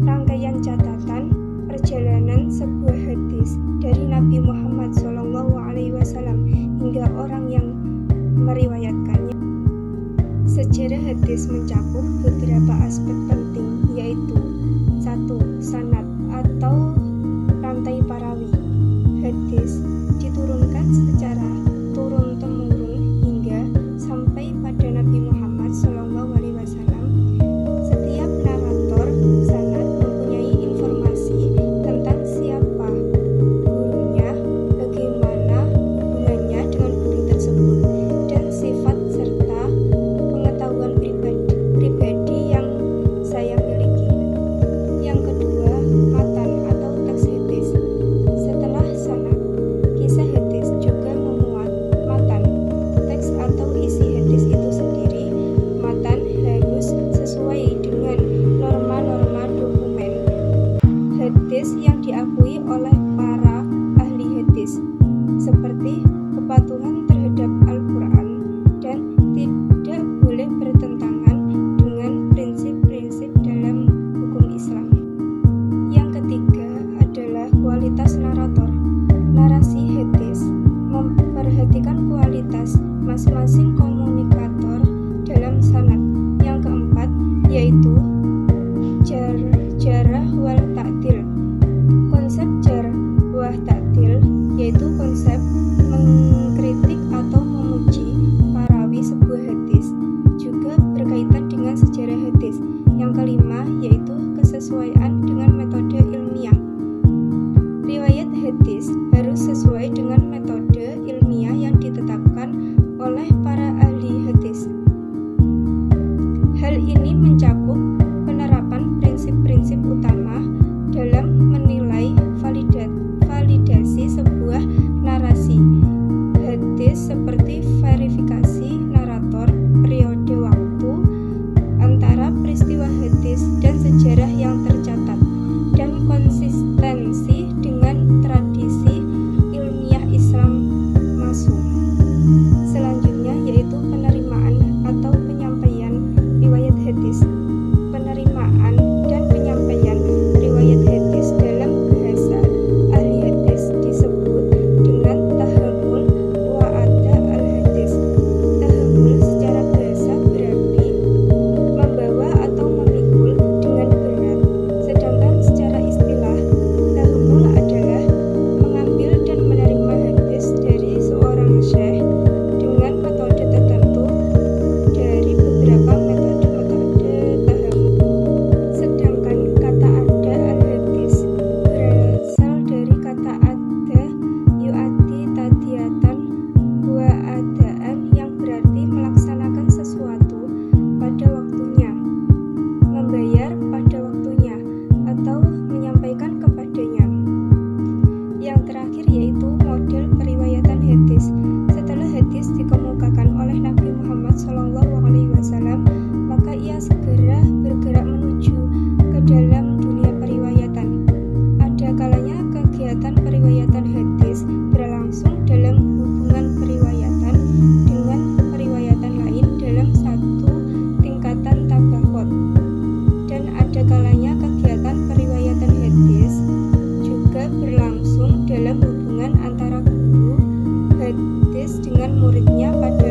Rangkaian catatan perjalanan sebuah hadis dari Nabi Muhammad SAW hingga orang yang meriwayatkannya. Sejarah hadis mencakup beberapa aspek penting, yaitu 1. Sanad atau rantai parawi. Hadis diturunkan secara turun-temurun hingga sampai pada Nabi Muhammad SAW. Setiap narator sanad mempunyai informasi tentang siapa gurunya, bagaimana hubungannya dengan guru tersebut, dan sifat serta pengetahuan pribadi yang saya miliki. Yang kedua, matan atau teks hadis. Setelah sanad, kisah hadis juga memuat matan, teks atau isi hadis itu sendiri. Matan harus sesuai dengan norma-norma dokumen hadis yang diakui oleh para ahli hadis, seperti kepatuhan terhadap Al-Quran dan tidak boleh bertentangan dengan prinsip-prinsip dalam hukum Islam. Yang ketiga adalah kualitas narator. Narasi hadis memperhatikan kualitas masing-masing komunikator dalam sanad. Yang keempat yaitu jarah wal ta'dil. Konsep jarah wal ta'dil yaitu konsep mengkritik atau memuji perawi sebuah hadis, juga berkaitan dengan sejarah hadis. Yang kelima yaitu kesesuaian dengan metode ilmiah. Riwayat hadis harus sesuai dengan metode ilmiah yang ditetapkan oleh para ahli hadis. Hal ini mencakup penerapan prinsip-prinsip utama dalam menilai validasi sebuah narasi hadis, seperti verifikasi narator, periode waktu antara peristiwa hadis dan sejarah yang tercatat, dan konsistensi dengan tradisi ilmiah Islam masuk. Selanjutnya yaitu penerimaan atau penyampaian riwayat hadis. Penerimaan dan penyampaian riwayat hadis dalam bahasa ahli hadis disebut dengan tahammul wa ada al-hadis. Tahammul secara bahasa berarti membawa atau memikul dengan berat, sedangkan secara istilah tahammul adalah mengambil dan menerima hadis dari seorang syekh dengan metode tertentu dari beberapa metode tahammul. Sedangkan kata ada al-hadis berasal dari kata ada yu'ati tadiyatan wa adaan, yang berarti melaksanakan sesuatu pada waktunya, membayar pada waktunya, atau menyampaikan kepadanya. Yang terakhir yaitu model periwayatan hadis. Setelah hadis dikemukakan oleh Nabi Muhammad SAW, maka ia segera bergerak menuju ke dalam dunia periwayatan. Ada kalanya kegiatan periwayatan hadis berlangsung dalam hubungan periwayatan dengan periwayatan lain dalam satu tingkatan tabaqat, dan ada kalanya kegiatan periwayatan hadis juga berlangsung dalam hubungan antara guru hadis dengan muridnya pada